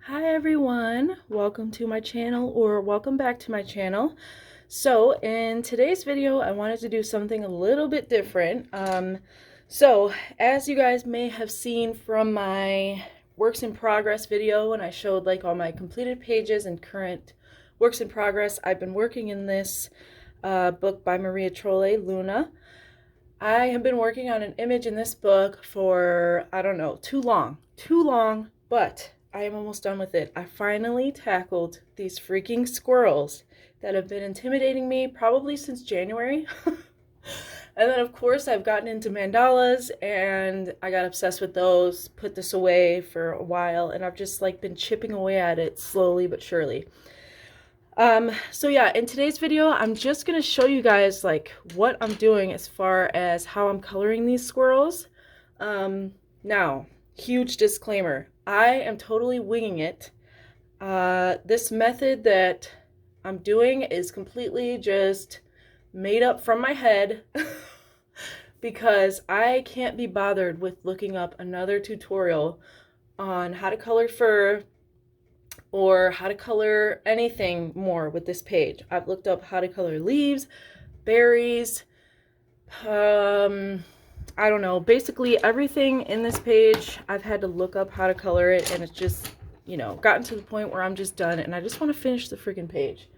Hi everyone, welcome to my channel, or welcome back to my channel. So in today's video I wanted to do something a little bit different. So as you guys may have seen from my works in progress video when I showed like all my completed pages and current works in progress, I've been working in this book by Maria Trolle, Luna. I have been working on an image in this book for, I don't know, too long, but I am almost done with it. I finally tackled these freaking squirrels that have been intimidating me probably since January. And then of course I've gotten into mandalas and I got obsessed with those, put this away for a while, and I've just like been chipping away at it slowly but surely. So yeah, in today's video, I'm just going to show you guys like what I'm doing as far as how I'm coloring these squirrels. Now, huge disclaimer, I am totally winging it. This method that I'm doing is completely just made up from my head because I can't be bothered with looking up another tutorial on how to color fur or how to color anything more with this page. I've looked up how to color leaves, berries, I don't know, basically everything in this page I've had to look up how to color it, and it's just, you know, gotten to the point where I'm just done and I just want to finish the freaking page.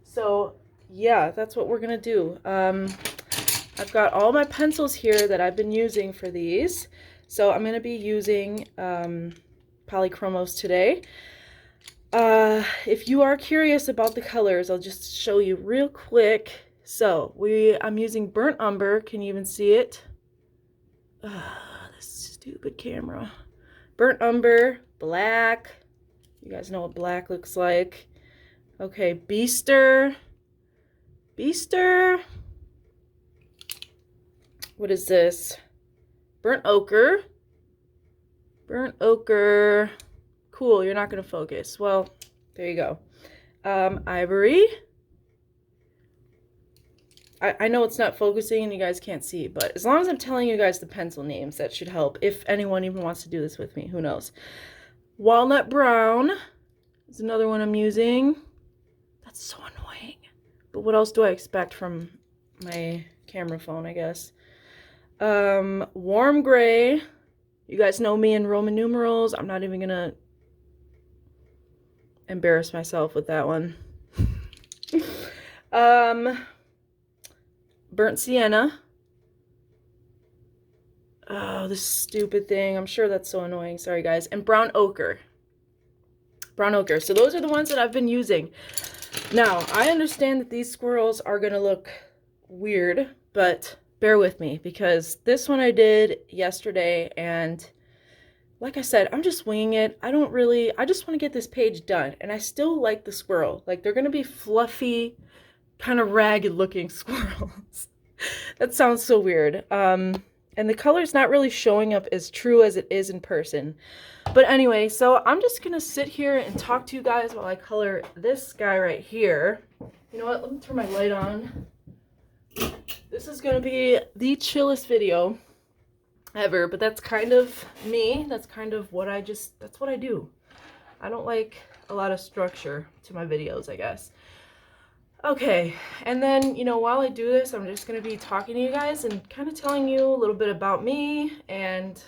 So yeah, that's what we're gonna do. I've got all my pencils here that I've been using for these, so I'm gonna be using Polychromos today. If you are curious about the colors, I'll just show you real quick. So I'm using burnt umber. Can you even see it? This stupid camera. Burnt umber, black. You guys know what black looks like. Okay, Bistre. What is this? Burnt ochre. Burnt ochre. Cool, you're not going to focus. Well, there you go. Ivory. I know it's not focusing and you guys can't see, but as long as I'm telling you guys the pencil names, that should help. If anyone even wants to do this with me, who knows. Walnut Brown is another one I'm using. That's so annoying. But what else do I expect from my camera phone, I guess? Warm gray. You guys know me in Roman numerals. I'm not even going to embarrass myself with that one. Burnt Sienna. Oh, this stupid thing. I'm sure that's so annoying. Sorry, guys. And brown ochre. Brown ochre. So those are the ones that I've been using. Now, I understand that these squirrels are going to look weird, but bear with me because this one I did yesterday, and like I said, I'm just winging it. I just want to get this page done, and I still like the squirrel. Like, they're going to be fluffy, kind of ragged looking squirrels. That sounds so weird. And the color's not really showing up as true as it is in person. But anyway, so I'm just going to sit here and talk to you guys while I color this guy right here. You know what? Let me turn my light on. This is going to be the chillest video ever, but that's kind of me. That's kind of what that's what I do. I don't like a lot of structure to my videos, I guess. Okay, and then, you know, while I do this, I'm just going to be talking to you guys and kind of telling you a little bit about me and,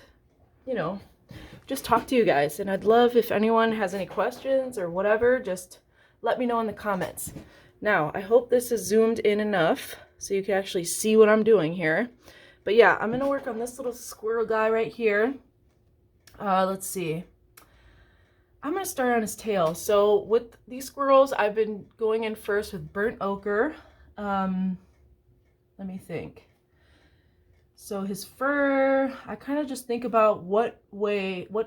you know, just talk to you guys. And I'd love if anyone has any questions or whatever, just let me know in the comments. Now, I hope this is zoomed in enough so you can actually see what I'm doing here. But yeah, I'm going to work on this little squirrel guy right here. Let's see. I'm going to start on his tail. So with these squirrels, I've been going in first with burnt ochre. Let me think. So his fur, I kind of just think about what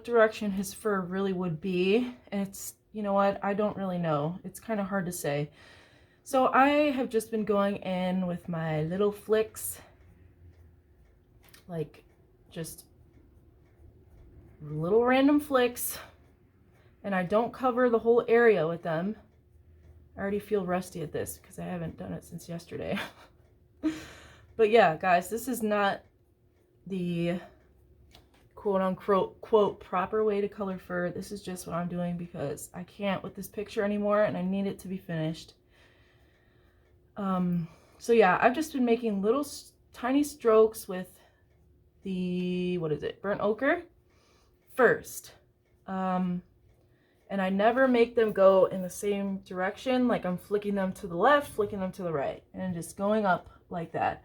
direction his fur really would be. And it's, you know what, I don't really know. It's kind of hard to say. So I have just been going in with my little flicks. Like just little random flicks. And I don't cover the whole area with them. I already feel rusty at this because I haven't done it since yesterday. But yeah, guys, this is not the quote unquote quote proper way to color fur. This is just what I'm doing because I can't with this picture anymore and I need it to be finished. So yeah, I've just been making little tiny strokes with the, what is it, burnt ochre first. And I never make them go in the same direction, like I'm flicking them to the left, flicking them to the right, and just going up like that.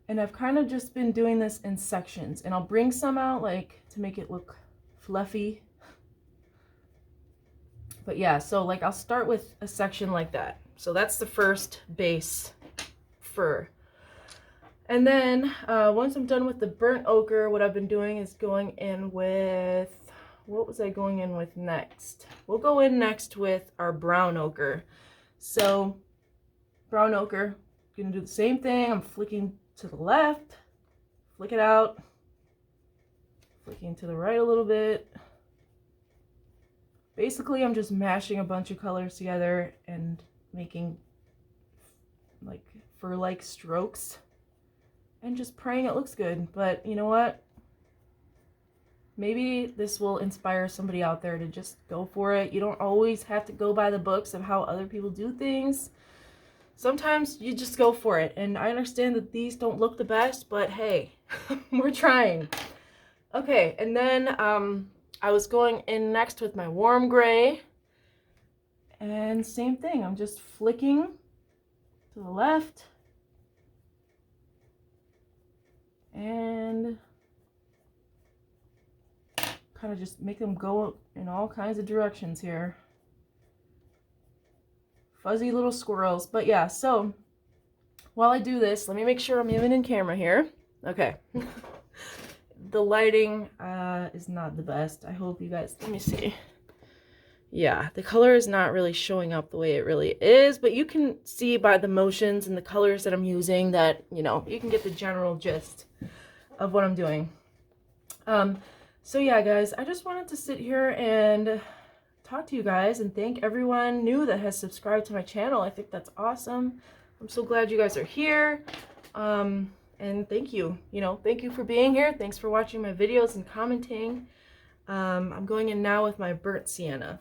And I've kind of just been doing this in sections, and I'll bring some out like to make it look fluffy. But yeah, so like I'll start with a section like that. So that's the first base fur. And then once I'm done with the burnt ochre, what I've been doing is going in with, what was I going in with next? We'll go in next with our brown ochre. So brown ochre, gonna do the same thing. I'm flicking to the left, flick it out, flicking to the right a little bit. Basically, I'm just mashing a bunch of colors together and making like fur-like strokes and just praying it looks good. But you know what? Maybe this will inspire somebody out there to just go for it. You don't always have to go by the books of how other people do things. Sometimes you just go for it. And I understand that these don't look the best, but hey, we're trying. Okay, and then I was going in next with my warm gray. And same thing, I'm just flicking to the left. And kind of just make them go in all kinds of directions here. Fuzzy little squirrels. But yeah, so while I do this, let me make sure I'm even in camera here. Okay. The lighting is not the best. I hope you guys, let me see. Yeah, the color is not really showing up the way it really is, but you can see by the motions and the colors that I'm using that, you know, you can get the general gist of what I'm doing. So yeah, guys, I just wanted to sit here and talk to you guys and thank everyone new that has subscribed to my channel. I think that's awesome. I'm so glad you guys are here. And thank you, thank you for being here. Thanks for watching my videos and commenting. I'm going in now with my burnt sienna.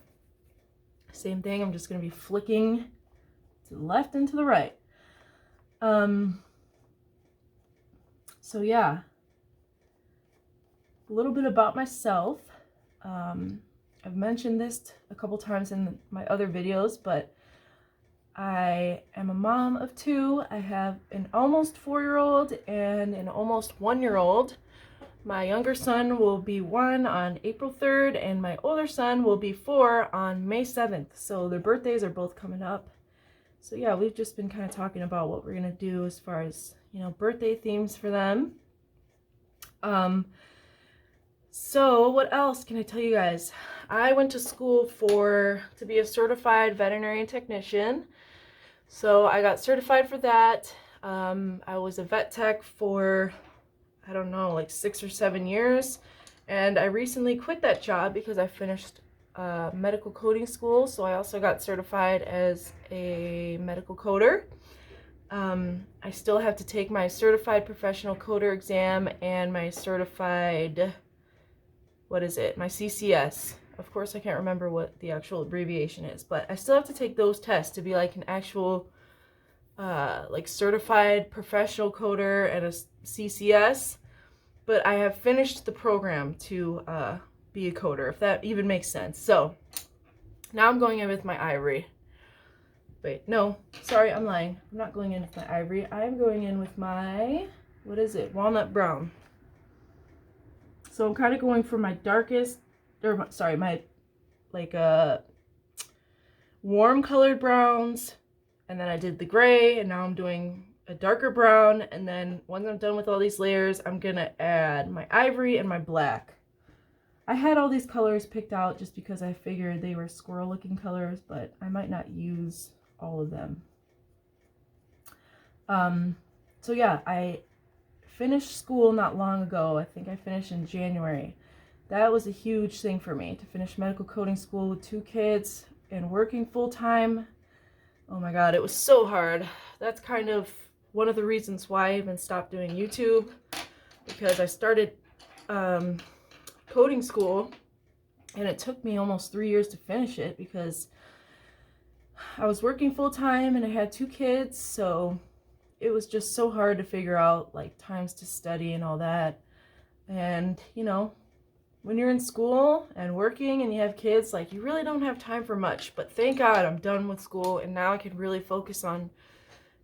Same thing, I'm just going to be flicking to the left and to the right. So yeah, a little bit about myself. I've mentioned this a couple times in my other videos, but I am a mom of two. I have an almost 4-year-old and an almost 1-year-old. My younger son will be 1 on April 3rd, and my older son will be 4 on May 7th. So their birthdays are both coming up. So yeah, we've just been kind of talking about what we're going to do as far as, birthday themes for them. So what else can I tell you guys? I went to school to be a certified veterinarian technician. So I got certified for that. I was a vet tech for, I don't know, like 6 or 7 years. And I recently quit that job because I finished medical coding school. So I also got certified as a medical coder. I still have to take my certified professional coder exam and my certified, my CCS. Of course, I can't remember what the actual abbreviation is, but I still have to take those tests to be like an actual, like certified professional coder and a CCS. But I have finished the program to be a coder, if that even makes sense. So now I'm going in with my Ivory. Wait, no, sorry, I'm lying. I'm not going in with my Ivory. I'm going in with my, Walnut Brown. So I'm kind of going for my darkest, my warm colored browns, and then I did the gray, and now I'm doing a darker brown, and then once I'm done with all these layers, I'm gonna add my ivory and my black. I had all these colors picked out just because I figured they were squirrel looking colors, but I might not use all of them. So yeah, I finished school not long ago. I think I finished in January. That was a huge thing for me, to finish medical coding school with 2 kids and working full-time. Oh my god, it was so hard. That's kind of one of the reasons why I even stopped doing YouTube, because I started coding school, and it took me almost 3 years to finish it because I was working full time and I had 2 kids, so it was just so hard to figure out like times to study and all that. And you know, when you're in school and working and you have kids, like you really don't have time for much. But thank God I'm done with school and now I can really focus on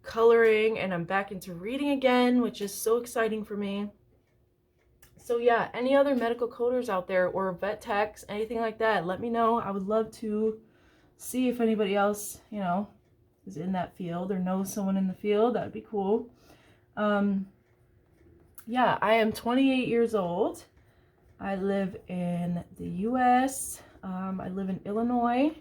coloring, and I'm back into reading again, which is so exciting for me. So yeah, any other medical coders out there or vet techs, anything like that, let me know. I would love to see if anybody else, you know, is in that field or knows someone in the field. That would be cool. Yeah, I am 28 years old. I live in the US. I live in Illinois.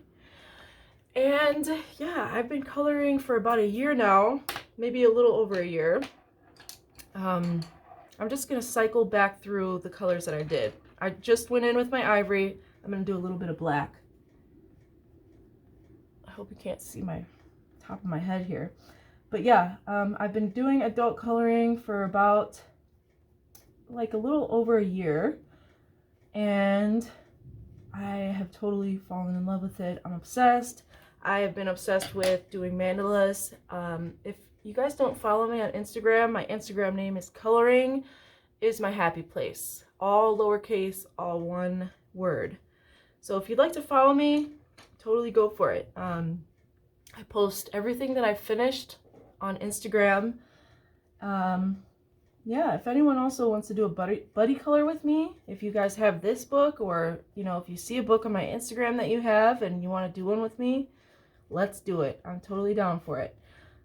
And yeah, I've been coloring for about a year now, maybe a little over a year. I'm just going to cycle back through the colors that I did. I just went in with my ivory. I'm going to do a little bit of black. I hope you can't see my top of my head here. But yeah, I've been doing adult coloring for about like a little over a year. And I have totally fallen in love with it. I'm obsessed. I have been obsessed with doing mandalas. If you guys don't follow me on Instagram, my Instagram name is coloringismyhappyplace. All lowercase, all one word. So if you'd like to follow me, totally go for it. I post everything that I've finished on Instagram. Yeah, if anyone also wants to do a buddy color with me, if you guys have this book, or you know, if you see a book on my Instagram that you have and you want to do one with me, let's do it. I'm totally down for it.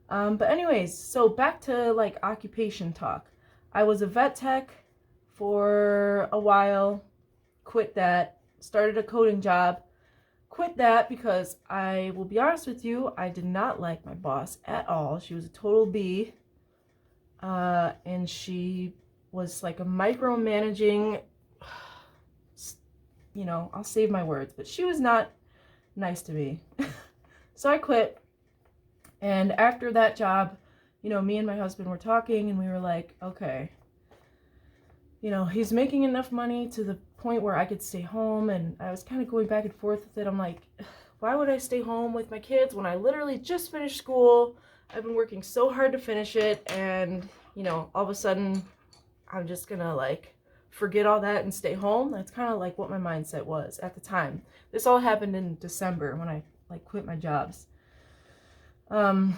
But anyways, so back to like occupation talk. I was a vet tech for a while, quit that, started a coding job, quit that because I will be honest with you, I did not like my boss at all. She was a total B. And she was like a micromanaging, you know, I'll save my words, but she was not nice to me. So I quit. And after that job, you know, me and my husband were talking and we were like, okay, you know, he's making enough money to the point where I could stay home. And I was kind of going back and forth with it. I'm like, why would I stay home with my kids when I literally just finished school? I've been working so hard to finish it, and you know, all of a sudden I'm just gonna like forget all that and stay home. That's kind of like what my mindset was at the time. This all happened in December when I like quit my jobs. So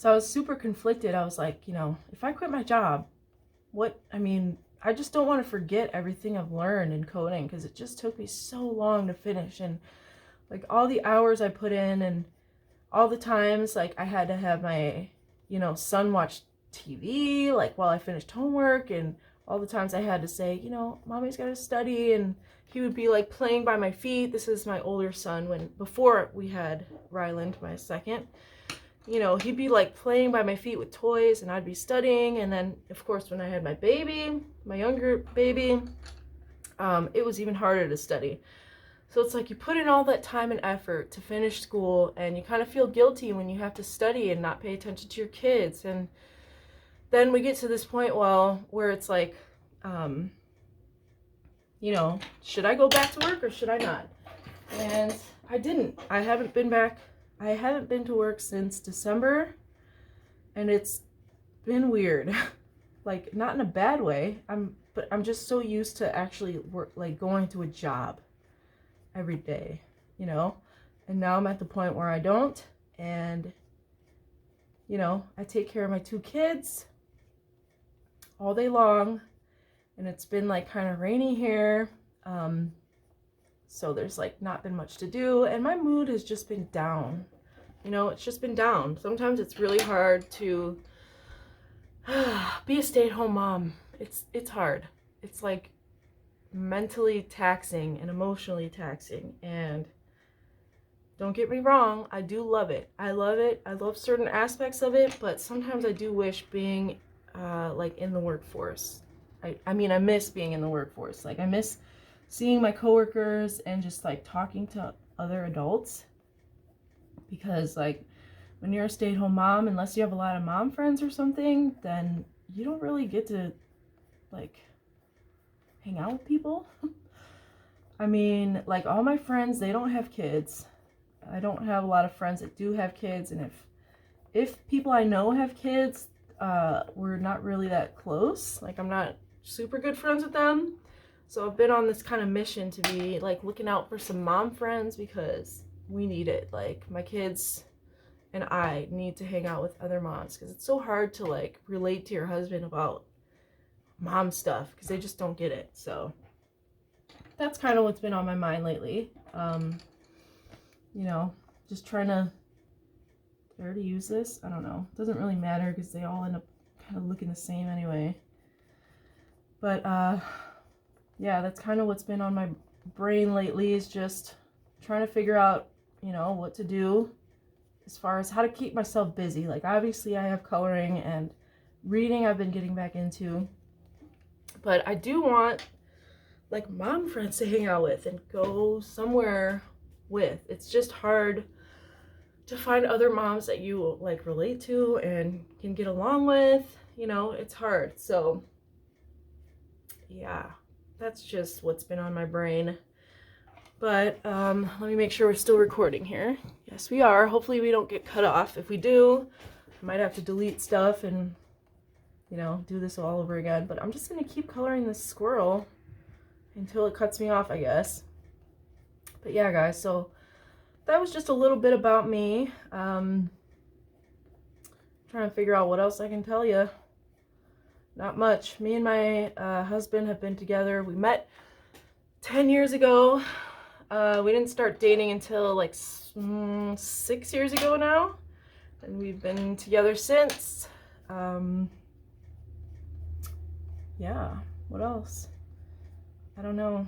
I was super conflicted. I was like, you know, if I quit my job, I mean, I just don't want to forget everything I've learned in coding, because it just took me so long to finish, and like all the hours I put in, and all the times like I had to have my, you know, son watch TV like while I finished homework, and all the times I had to say, you know, mommy's got to study, and he would be like playing by my feet. This is my older son, before we had Ryland, my second. You know, he'd be like playing by my feet with toys and I'd be studying. And then of course when I had my baby, my younger baby, it was even harder to study. So it's like you put in all that time and effort to finish school, and you kind of feel guilty when you have to study and not pay attention to your kids. And then we get to this point, well, where it's like, you know, should I go back to work or should I not? And I didn't. I haven't been to work since December, and it's been weird. Like, not in a bad way. But I'm just so used to actually like going to a job every day, you know, and now I'm at the point where I don't, and you know, I take care of my 2 kids all day long, and it's been like kind of rainy here, so there's like not been much to do, and my mood has just been down, you know, it's just been down. Sometimes it's really hard to be a stay-at-home mom. It's hard. It's like mentally taxing and emotionally taxing, and don't get me wrong, I do love it. I love it. I love certain aspects of it, but sometimes I do wish being like in the workforce. I mean, I miss being in the workforce. Like, I miss seeing my coworkers and just like talking to other adults, because like when you're a stay-at-home mom, unless you have a lot of mom friends or something, then you don't really get to like hang out with people. I mean, like, all my friends, they don't have kids. I don't have a lot of friends that do have kids, and if people I know have kids, we're not really that close. Like, I'm not super good friends with them. So I've been on this kind of mission to be, like, looking out for some mom friends because we need it. Like, my kids and I need to hang out with other moms because it's so hard to, like, relate to your husband about mom stuff because they just don't get it. So that's kind of what's been on my mind lately. You know, just trying to, did I already use this? I don't know. It doesn't really matter because they all end up kind of looking the same anyway. But, yeah, that's kind of what's been on my brain lately, is just trying to figure out, you know, what to do as far as how to keep myself busy. Like, obviously I have coloring and reading I've been getting back into. But I do want, like, mom friends to hang out with and go somewhere with. It's just hard to find other moms that you, like, relate to and can get along with. You know, it's hard. So, yeah, that's just what's been on my brain. But let me make sure we're still recording here. Yes, we are. Hopefully we don't get cut off. If we do, I might have to delete stuff and, you know, do this all over again. But I'm just going to keep coloring this squirrel until it cuts me off, I guess. But yeah, guys, so that was just a little bit about me. Trying to figure out what else I can tell you. Not much. Me and my husband have been together. We met 10 years ago. We didn't start dating until like 6 years ago now. And we've been together since. Yeah, what else? I don't know.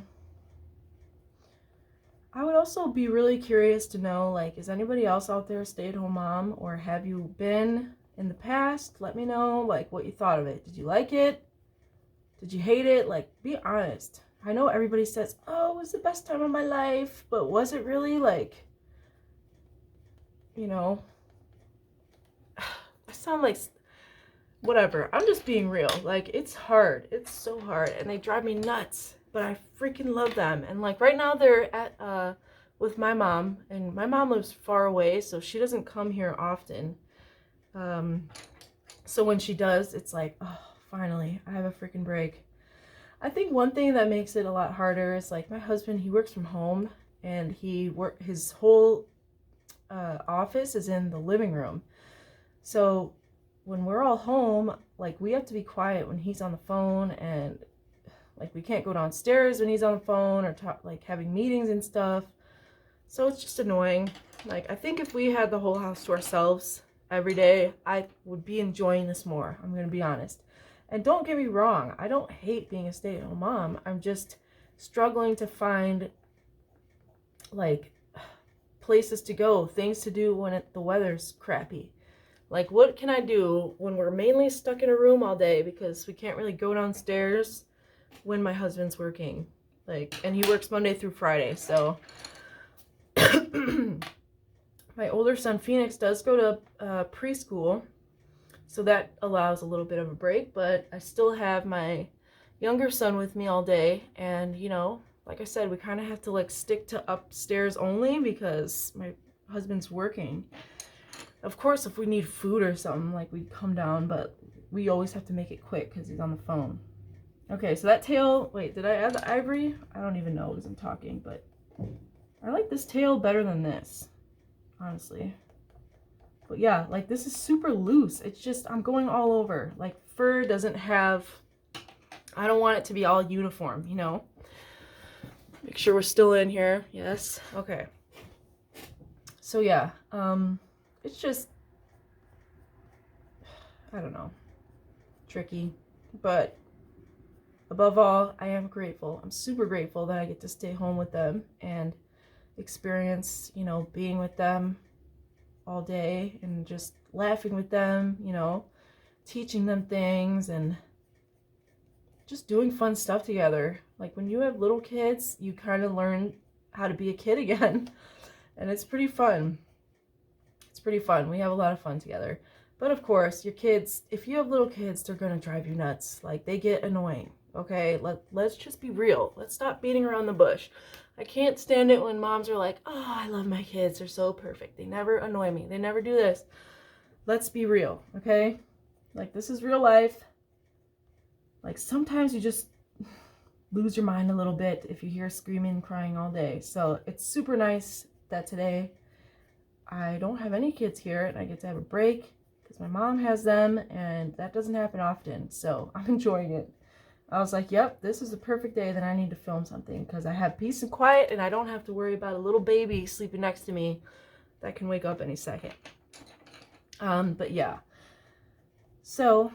I would also be really curious to know, like, is anybody else out there a stay-at-home mom, or have you been in the past? Let me know, like, what you thought of it. Did you like it? Did you hate it? Like, be honest. I know everybody says, oh, it was the best time of my life, but was it really? Like, you know, I sound like whatever. I'm just being real. Like, it's hard. It's so hard, and they drive me nuts. But I freaking love them. And, like, right now they're at with my mom, and my mom lives far away, so she doesn't come here often. So when she does, it's like, oh, finally, I have a freaking break. I think one thing that makes it a lot harder is, like, my husband, he works from home, and his whole office is in the living room. So when we're all home, like, we have to be quiet when he's on the phone, and, like, we can't go downstairs when he's on the phone or talk, like, having meetings and stuff. So it's just annoying. Like, I think if we had the whole house to ourselves every day, I would be enjoying this more. I'm going to be honest. And don't get me wrong, I don't hate being a stay-at-home mom. I'm just struggling to find, like, places to go, things to do when the weather's crappy. Like, what can I do when we're mainly stuck in a room all day because we can't really go downstairs when my husband's working? Like, and he works Monday through Friday, so my older son Phoenix does go to preschool, so that allows a little bit of a break, but I still have my younger son with me all day, and, you know, like I said, we kind of have to, like, stick to upstairs only because my husband's working. Of course, if we need food or something, like, we'd come down, but we always have to make it quick because he's on the phone. Okay, so that tail, wait, did I add the ivory? I don't even know because I'm talking, but I like this tail better than this, honestly. But yeah, like, this is super loose. It's just, I'm going all over. Like, fur doesn't have, I don't want it to be all uniform, you know? Make sure we're still in here. Yes. Okay. So yeah, it's just, I don't know, tricky, but above all, I am grateful. I'm super grateful that I get to stay home with them and experience, you know, being with them all day and just laughing with them, you know, teaching them things and just doing fun stuff together. Like, when you have little kids, you kind of learn how to be a kid again, and it's pretty fun. It's pretty fun. We have a lot of fun together. But of course, your kids, if you have little kids, they're going to drive you nuts. Like, they get annoying. okay? Let's just be real. Let's stop beating around the bush. I can't stand it when moms are like, oh, I love my kids. They're so perfect. They never annoy me. They never do this. Let's be real, okay? Like, this is real life. Like, sometimes you just lose your mind a little bit if you hear screaming and crying all day. So it's super nice that today I don't have any kids here and I get to have a break because my mom has them, and that doesn't happen often. So I'm enjoying it. I was like, yep, this is a perfect day that I need to film something because I have peace and quiet and I don't have to worry about a little baby sleeping next to me that can wake up any second. But yeah. So,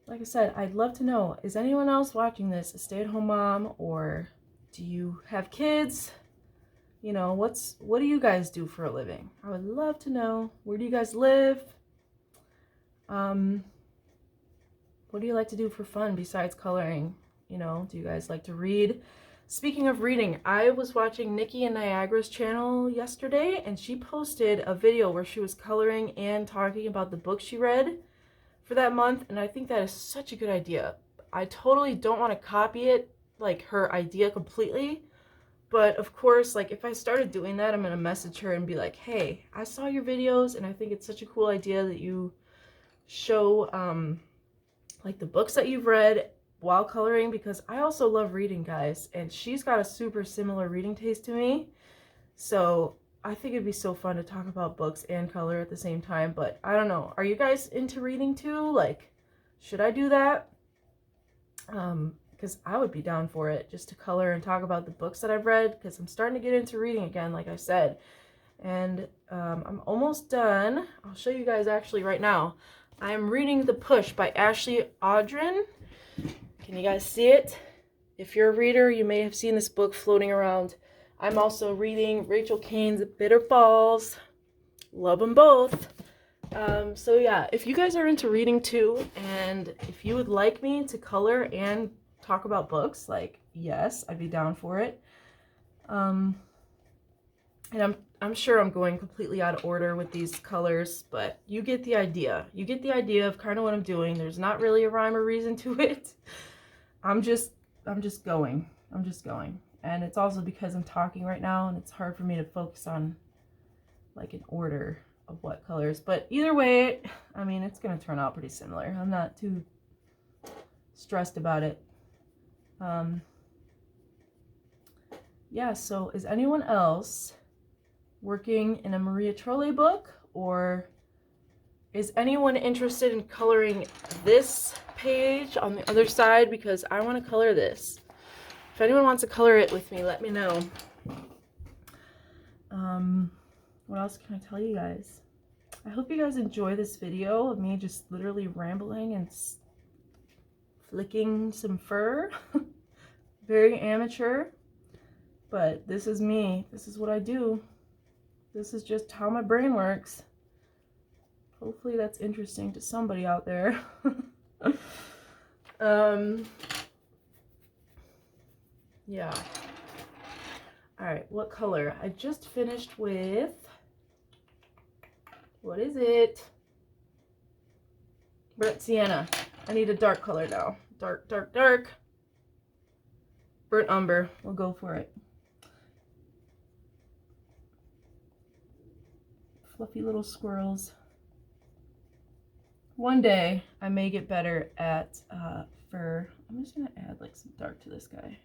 like I said, I'd love to know, is anyone else watching this a stay-at-home mom, or do you have kids? You know, what do you guys do for a living? I would love to know. Where do you guys live? What do you like to do for fun besides coloring? You know, do you guys like to read? Speaking of reading, I was watching Nikki and Niagara's channel yesterday, and she posted a video where she was coloring and talking about the book she read for that month, and I think that is such a good idea. I totally don't want to copy it, like her idea completely, but of course, like if I started doing that, I'm going to message her and be like, hey, I saw your videos and I think it's such a cool idea that you show like the books that you've read while coloring, because I also love reading, guys, and she's got a super similar reading taste to me. So I think it'd be so fun to talk about books and color at the same time. But I don't know, are you guys into reading too? Like, should I do that? Because I would be down for it, just to color and talk about the books that I've read, because I'm starting to get into reading again, like I said. And I'm almost done. I'll show you guys actually right now. I'm reading The Push by Ashley Audrin. Can you guys see it? If you're a reader, you may have seen this book floating around. I'm also reading Rachel Kane's Bitter Falls. Love them both. So yeah, if you guys are into reading too, and if you would like me to color and talk about books, like, yes, I'd be down for it. And I'm sure I'm going completely out of order with these colors, but you get the idea. You get the idea of kind of what I'm doing. There's not really a rhyme or reason to it. I'm just going. I'm just going. And it's also because I'm talking right now and it's hard for me to focus on like an order of what colors. But either way, I mean, it's going to turn out pretty similar. I'm not too stressed about it. Yeah, so is anyone else working in a Maria Trolle book, or is anyone interested in coloring this page on the other side? Because I want to color this. If anyone wants to color it with me, let me know. What else can I tell you guys? I hope you guys enjoy this video of me just literally rambling and flicking some fur. Very amateur, but this is me. This is what I do. This is just how my brain works. Hopefully that's interesting to somebody out there. Yeah. Alright, what color? I just finished with, what is it? Burnt Sienna. I need a dark color now. Dark, dark, dark. Burnt Umber. We'll go for it. Fluffy little squirrels. One day I may get better at fur. I'm just gonna add like some dark to this guy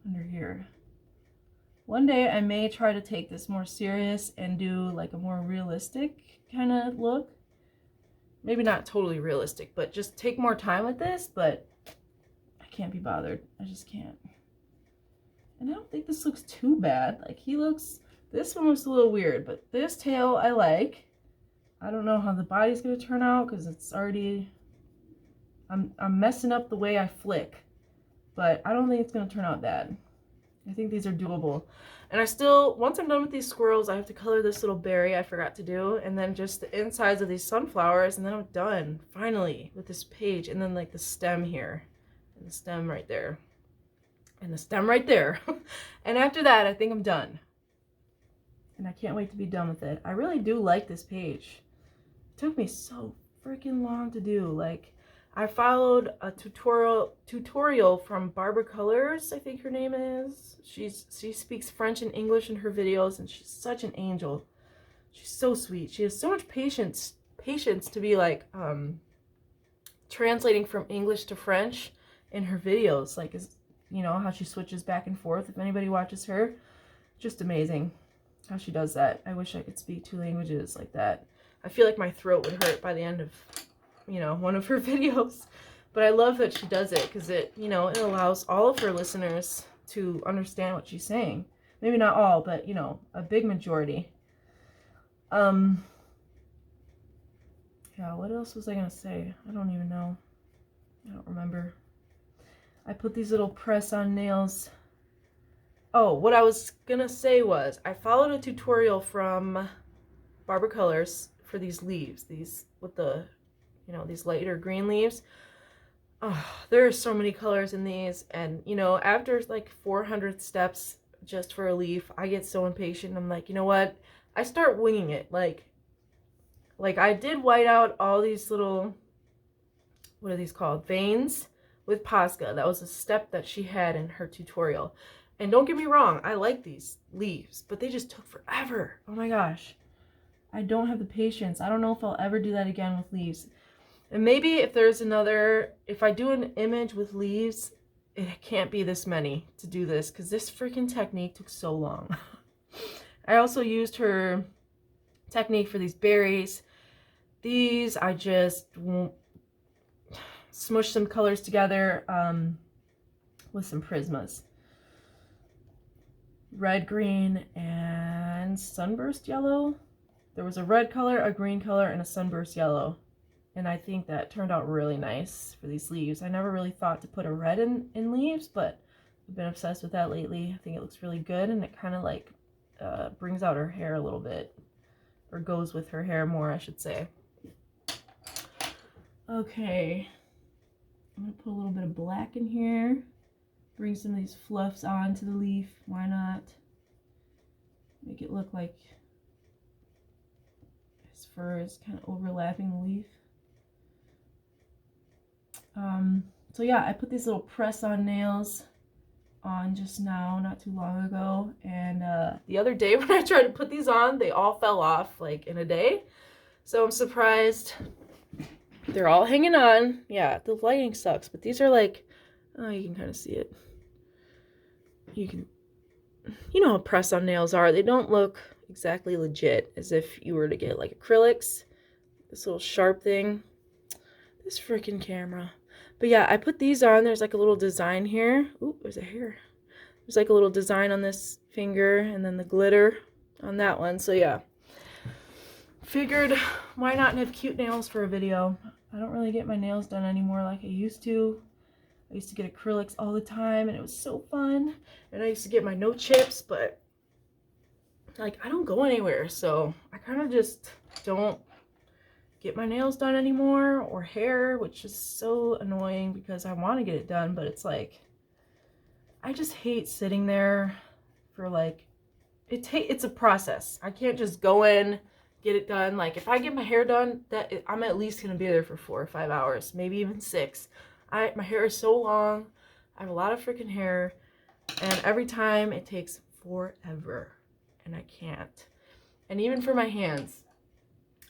under here. One day I may try to take this more serious and do like a more realistic kind of look. Maybe not totally realistic, but just take more time with this. But I can't be bothered. I just can't. And I don't think this looks too bad. Like, he looks, this one looks a little weird, but this tail I like. I don't know how the body's gonna turn out because it's already, I'm messing up the way I flick, but I don't think it's gonna turn out bad. I think these are doable. And I still, once I'm done with these squirrels, I have to color this little berry I forgot to do, and then just the insides of these sunflowers, and then I'm done, finally, with this page. And then like the stem here, and the stem right there, and the stem right there. And after that, I think I'm done. And I can't wait to be done with it. I really do like this page. It took me so freaking long to do. Like, I followed a tutorial from Barbara Colors, I think her name is. She speaks French and English in her videos, and she's such an angel. She's so sweet. She has so much patience to be like translating from English to French in her videos. Like, you know, how she switches back and forth. If anybody watches her, just amazing how she does that. I wish I could speak 2 languages like that. I feel like my throat would hurt by the end of, you know, one of her videos. But I love that she does it because it, you know, it allows all of her listeners to understand what she's saying. Maybe not all, but, you know, a big majority. Yeah, what else was I going to say? I don't even know. I don't remember. I put these little press-on nails. Oh, what I was going to say was I followed a tutorial from Barbara Colors for these leaves. These with the, you know, these lighter green leaves. Oh, there are so many colors in these. And, you know, after like 400 steps just for a leaf, I get so impatient. I'm like, you know what? I start winging it. Like I did white out all these little, what are these called? Veins with Posca. That was a step that she had in her tutorial. And don't get me wrong, I like these leaves, but they just took forever. Oh my gosh. I don't have the patience. I don't know if I'll ever do that again with leaves. And maybe if there's another, if I do an image with leaves, it can't be this many to do this because this freaking technique took so long. I also used her technique for these berries. These, I just smush some colors together with some Prismas. Red, green, and sunburst yellow. There was a red color, a green color, and a sunburst yellow. And I think that turned out really nice for these leaves. I never really thought to put a red in leaves, but I've been obsessed with that lately. I think it looks really good, and it kind of like brings out her hair a little bit. Or goes with her hair more, I should say. Okay. I'm going to put a little bit of black in here. Bring some of these fluffs onto the leaf. Why not? Make it look like his fur is kind of overlapping the leaf. So yeah, I put these little press-on nails on just now, not too long ago. And the other day when I tried to put these on, they all fell off like in a day. So I'm surprised they're all hanging on. Yeah, the lighting sucks, but these are like, oh, you can kind of see it. You know how press-on nails are. They don't look exactly legit, as if you were to get like acrylics. This little sharp thing. This freaking camera. But yeah, I put these on. There's like a little design here. Ooh, there's a hair. There's like a little design on this finger, and then the glitter on that one. So yeah, figured why not have cute nails for a video. I don't really get my nails done anymore like I used to. I used to get acrylics all the time, and it was so fun. And I used to get my no chips, but like I don't go anywhere, so I kind of just don't get my nails done anymore, or hair, which is so annoying because I want to get it done, but it's like I just hate sitting there for like it's a process. I can't just go in, get it done. Like if I get my hair done, I'm at least gonna be there for 4 or 5 hours, maybe even 6. My hair is so long. I have a lot of freaking hair, and every time it takes forever, and I can't. And even for my hands,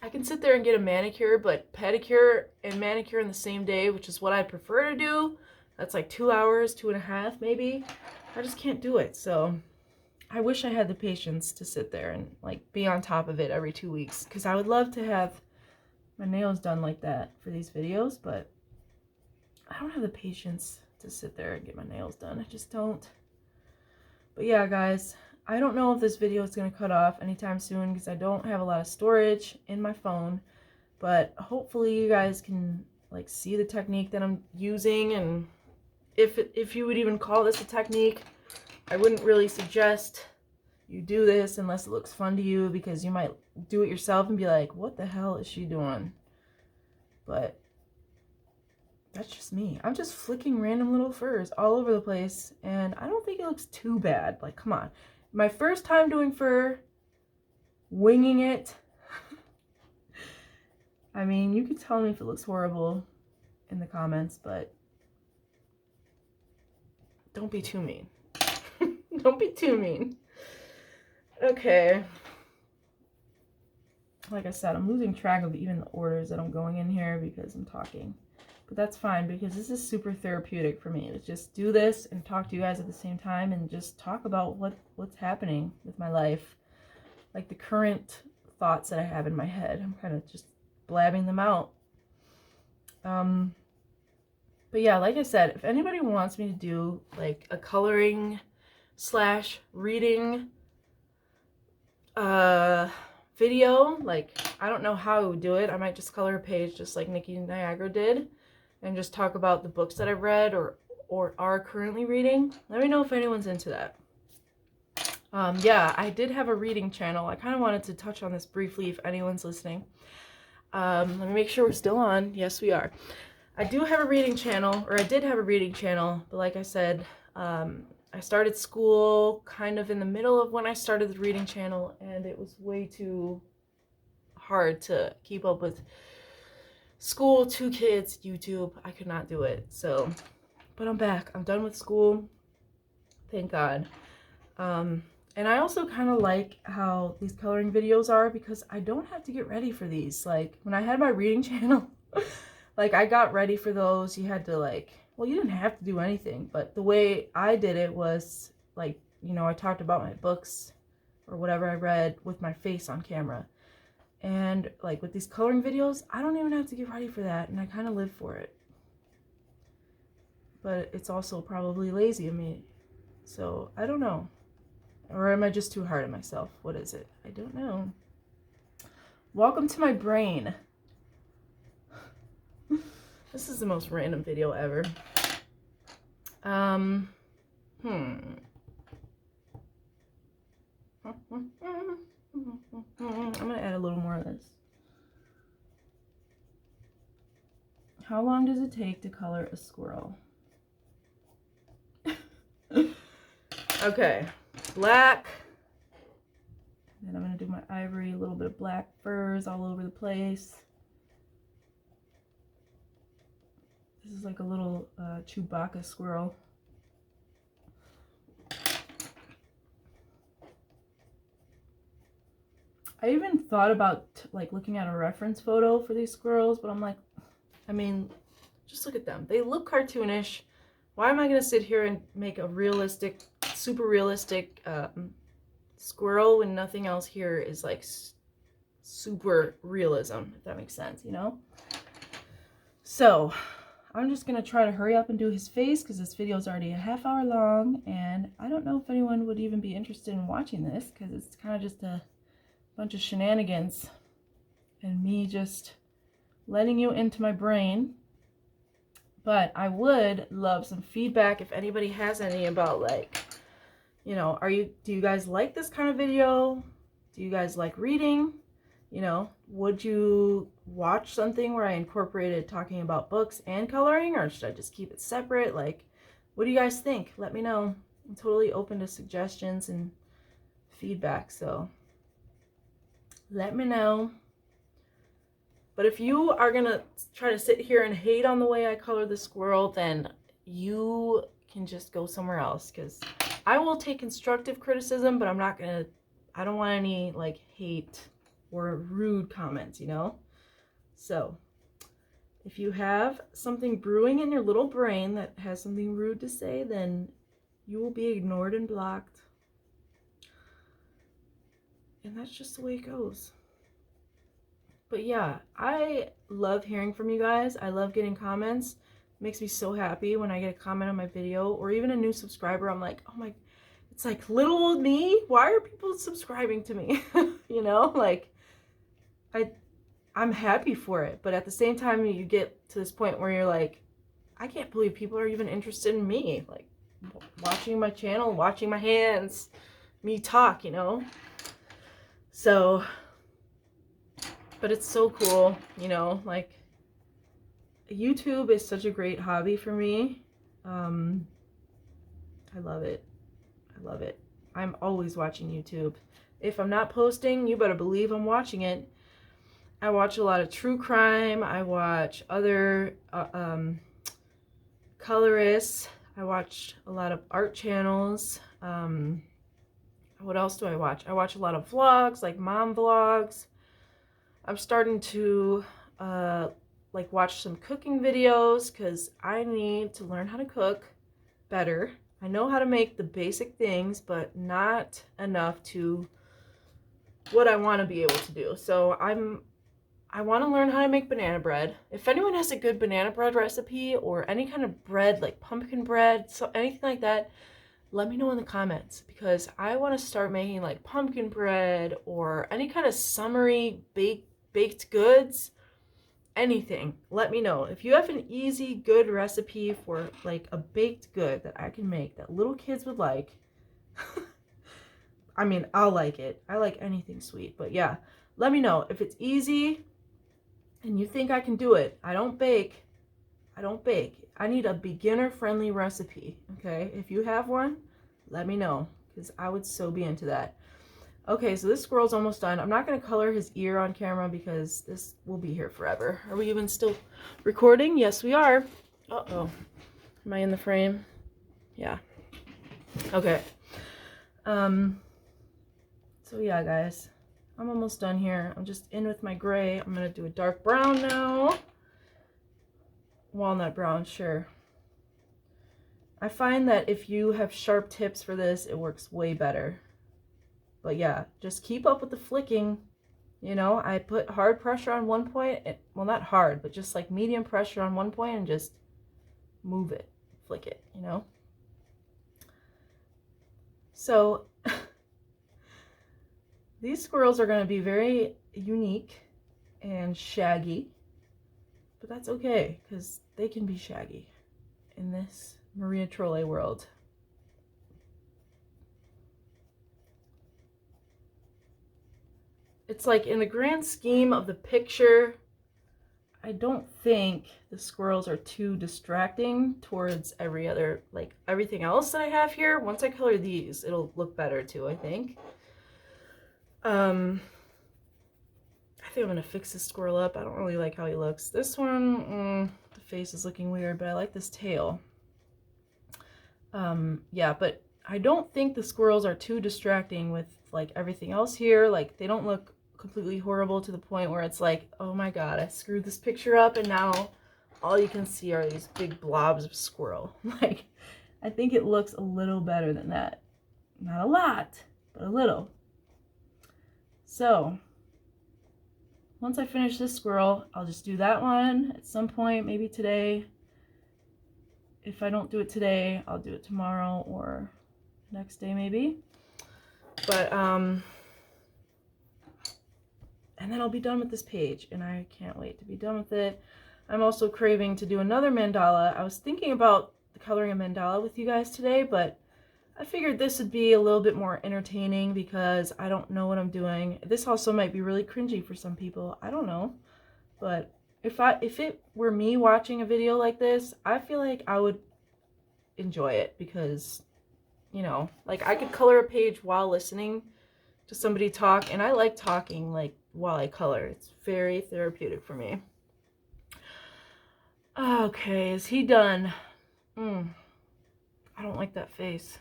I can sit there and get a manicure, but pedicure and manicure in the same day, which is what I prefer to do. That's like 2 hours, 2.5 maybe. I just can't do it. So I wish I had the patience to sit there and like be on top of it every 2 weeks, because I would love to have my nails done like that for these videos, but I don't have the patience to sit there and get my nails done. I just don't. But yeah, guys, I don't know if this video is going to cut off anytime soon because I don't have a lot of storage in my phone, but hopefully you guys can like see the technique that I'm using, and if you would even call this a technique, I wouldn't really suggest you do this unless it looks fun to you, because you might do it yourself and be like, what the hell is she doing? But that's just me. I'm just flicking random little furs all over the place, and I don't think it looks too bad. Like, come on. My first time doing fur, winging it. I mean, you can tell me if it looks horrible in the comments, but don't be too mean. Don't be too mean. Okay. Like I said, I'm losing track of even the orders that I'm going in here because I'm talking. But that's fine because this is super therapeutic for me to just do this and talk to you guys at the same time and just talk about what's happening with my life. Like the current thoughts that I have in my head. I'm kind of just blabbing them out. But yeah, like I said, if anybody wants me to do like a coloring / reading video, like I don't know how I would do it. I might just color a page just like Nikki Niagara did and just talk about the books that I've read or are currently reading. Let me know if anyone's into that. Yeah, I did have a reading channel. I kind of wanted to touch on this briefly if anyone's listening. Let me make sure we're still on. Yes, we are. I do have a reading channel, or I did have a reading channel, but like I said, I started school kind of in the middle of when I started the reading channel, and it was way too hard to keep up with school, 2 kids, YouTube. I could not do it. So, but I'm back. I'm done with school. Thank God. And I also kind of like how these coloring videos are because I don't have to get ready for these. Like when I had my reading channel, like I got ready for those. You had to like, well, you didn't have to do anything, but the way I did it was like, you know, I talked about my books or whatever I read with my face on camera. And like with these coloring videos, I don't even have to get ready for that. And I kind of live for it. But it's also probably lazy of me. So I don't know. Or am I just too hard on myself? What is it? I don't know. Welcome to my brain. This is the most random video ever. I'm gonna add a little more of this. How long does it take to color a squirrel? Okay, black. Then I'm gonna do my ivory, a little bit of black furs all over the place. This is like a little Chewbacca squirrel. I even thought about like looking at a reference photo for these squirrels, but I'm like, I mean, just look at them. They look cartoonish. Why am I going to sit here and make a realistic, super realistic squirrel when nothing else here is like super realism, if that makes sense, you know? So I'm just going to try to hurry up and do his face because this video is already a half hour long, and I don't know if anyone would even be interested in watching this because it's kind of just a bunch of shenanigans and me just letting you into my brain. But I would love some feedback if anybody has any about like, you know, do you guys like this kind of video? Do you guys like reading? You know, would you watch something where I incorporated talking about books and coloring, or should I just keep it separate? Like, what do you guys think? Let me know. I'm totally open to suggestions and feedback, so let me know. But if you are gonna try to sit here and hate on the way I color the squirrel, then you can just go somewhere else, because I will take constructive criticism, but I don't want any like hate or rude comments, you know? So if you have something brewing in your little brain that has something rude to say, then you will be ignored and blocked. And that's just the way it goes. But yeah, I love hearing from you guys. I love getting comments. It makes me so happy when I get a comment on my video or even a new subscriber. I'm like, oh my, it's like little old me. Why are people subscribing to me? You know, like I'm happy for it. But at the same time, you get to this point where you're like, I can't believe people are even interested in me. Like watching my channel, watching my hands, me talk, you know? So, but it's so cool, you know, like YouTube is such a great hobby for me. I love it. I love it. I'm always watching YouTube. If I'm not posting, you better believe I'm watching it. I watch a lot of true crime. I watch other colorists. I watch a lot of art channels. What else do I watch? I watch a lot of vlogs, like mom vlogs. I'm starting to like watch some cooking videos because I need to learn how to cook better. I know how to make the basic things, but not enough to what I want to be able to do. So I want to learn how to make banana bread. If anyone has a good banana bread recipe or any kind of bread, like pumpkin bread, so anything like that, let me know in the comments, because I want to start making like pumpkin bread or any kind of summery baked goods. Anything, let me know. If you have an easy, good recipe for like a baked good that I can make that little kids would like, I mean, I'll like it. I like anything sweet, but yeah, let me know. If it's easy and you think I can do it, I don't bake. I need a beginner-friendly recipe, okay? If you have one, let me know, because I would so be into that. Okay, so this squirrel's almost done. I'm not going to color his ear on camera because this will be here forever. Are we even still recording? Yes, we are. Uh-oh. Am I in the frame? Yeah. Okay. So yeah, guys. I'm almost done here. I'm just in with my gray. I'm going to do a dark brown now. Walnut brown, sure. I find that if you have sharp tips for this, it works way better. But yeah, just keep up with the flicking. You know, I put hard pressure on one point. Well, not hard, but just like medium pressure on one point and just move it, flick it, you know? So these squirrels are going to be very unique and shaggy, but that's okay because they can be shaggy in this Maria Trolle world. It's like in the grand scheme of the picture, I don't think the squirrels are too distracting towards every other, like everything else that I have here. Once I color these, it'll look better too, I think. I think I'm gonna fix this squirrel up. I don't really like how he looks. This one, the face is looking weird, but I like this tail. Yeah, but I don't think the squirrels are too distracting with like everything else here. Like they don't look completely horrible to the point where it's like, oh my god, I screwed this picture up and now all you can see are these big blobs of squirrel. Like, I think it looks a little better than that. Not a lot, but a little. So once I finish this squirrel, I'll just do that one at some point, maybe today. If I don't do it today, I'll do it tomorrow or next day maybe. But and then I'll be done with this page, and I can't wait to be done with it. I'm also craving to do another mandala. I was thinking about coloring a mandala with you guys today, but I figured this would be a little bit more entertaining because I don't know what I'm doing. This also might be really cringy for some people. I don't know. But if it were me watching a video like this, I feel like I would enjoy it because, you know, like I could color a page while listening to somebody talk, and I like talking like while I color. It's very therapeutic for me. Okay, is he done? I don't like that face.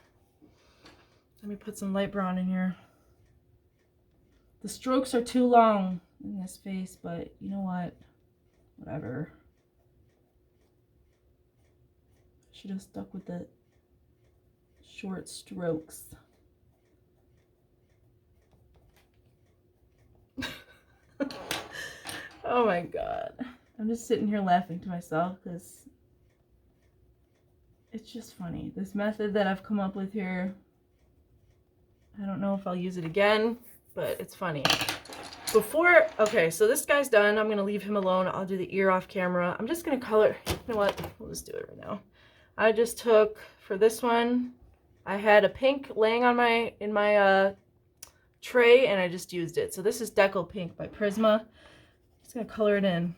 Let me put some light brown in here. The strokes are too long in this face, but you know what? Whatever. Should have stuck with the short strokes. Oh my god. I'm just sitting here laughing to myself because it's just funny. This method that I've come up with here, I don't know if I'll use it again, but it's funny. Okay, so this guy's done. I'm going to leave him alone. I'll do the ear off camera. I'm just going to color. You know what? We'll just do it right now. I just took, for this one, I had a pink laying on in my tray, and I just used it. So this is Deco Pink by Prisma. Just going to color it in.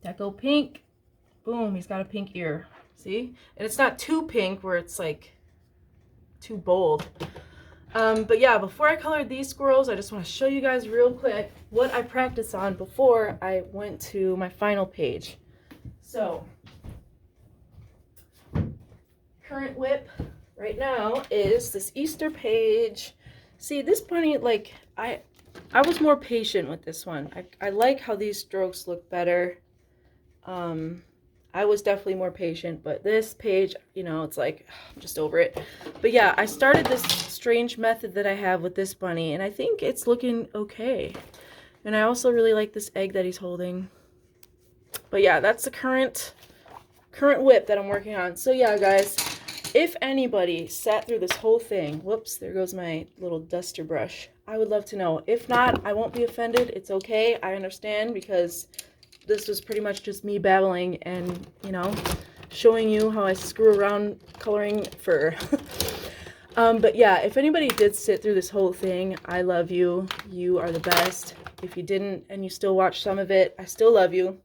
Deco Pink. Boom, he's got a pink ear. See? And it's not too pink where it's like too bold. But yeah, before I colored these squirrels, I just want to show you guys real quick what I practiced on before I went to my final page. So, current WIP right now is this Easter page. See, this bunny, like, I was more patient with this one. I like how these strokes look better. I was definitely more patient, but this page, you know, it's like, I'm just over it. But yeah, I started this strange method that I have with this bunny, and I think it's looking okay. And I also really like this egg that he's holding. But yeah, that's the current WIP that I'm working on. So yeah, guys, if anybody sat through this whole thing, whoops, there goes my little duster brush. I would love to know. If not, I won't be offended. It's okay. I understand, because this was pretty much just me babbling and, you know, showing you how I screw around coloring fur. But yeah, if anybody did sit through this whole thing, I love you. You are the best. If you didn't and you still watched some of it, I still love you.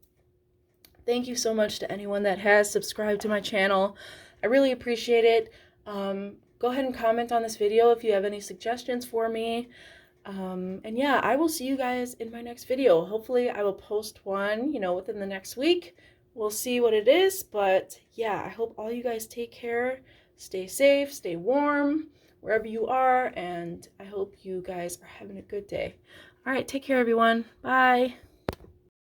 Thank you so much to anyone that has subscribed to my channel. I really appreciate it. Go ahead and comment on this video if you have any suggestions for me. And yeah, I will see you guys in my next video. Hopefully I will post one, you know, within the next week. We'll see what it is, but yeah, I hope all you guys take care, stay safe, stay warm, wherever you are, and I hope you guys are having a good day. All right, take care, everyone. Bye.